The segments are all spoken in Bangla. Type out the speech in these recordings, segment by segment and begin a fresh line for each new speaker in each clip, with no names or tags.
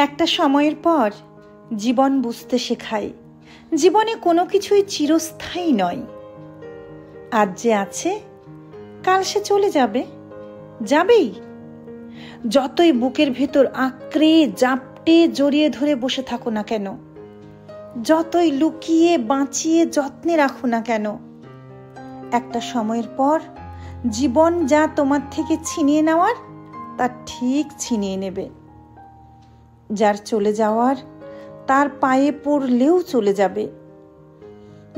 একটা সময়ের পর জীবন বুঝতে শেখায় জীবনে কোনো কিছুই চিরস্থায়ী নয়। আজ যে আছে কাল সে চলে যাবেই। যতই বুকের ভেতর আঁকড়ে জাপটে জড়িয়ে ধরে বসে থাকো না কেন, যতই লুকিয়ে বাঁচিয়ে যত্নে রাখো না কেন, একটা সময়ের পর জীবন যা তোমার থেকে ছিনিয়ে নেওয়ার তা ঠিক ছিনিয়ে নেবে। যার চলে যাওয়ার তার পায়ে পড়লেও চলে যাবে।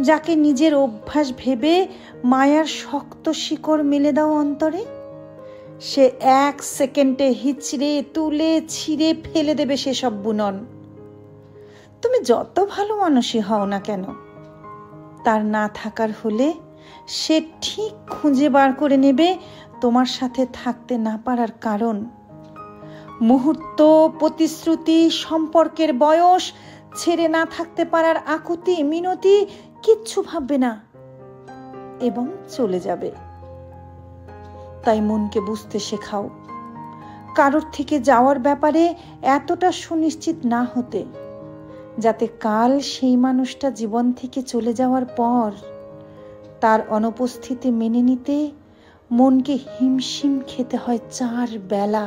যাকে নিজের অভ্যাস ভেবে মায়ার শক্ত শিকড় মেলে দাও অন্তরে, সে 1 সেকেন্ডে হিচড়ে তুলে ছিঁড়ে ফেলে দেবে সেসব বুনন। তুমি যত ভালো মানুষই হও না কেন, তার না থাকার হলে সে ঠিক খুঁজে বার করে নেবে তোমার সাথে থাকতে না পারার কারণ। মুহূর্ত, প্রতিশ্রুতি, সম্পর্কের বয়স, ছেড়ে না থাকতে পারার আকুতি মিনতি কিচ্ছু ভাববে না এবং চলে যাবে। তাই মনকে বুঝতে শেখাও, কারোর থেকে যাওয়ার ব্যাপারে এতটা সুনিশ্চিত না হতে, যাতে কাল সেই মানুষটা জীবন থেকে চলে যাওয়ার পর তার অনুপস্থিতি মেনে নিতে মনকে হিমশিম খেতে হয় 4 বেলা।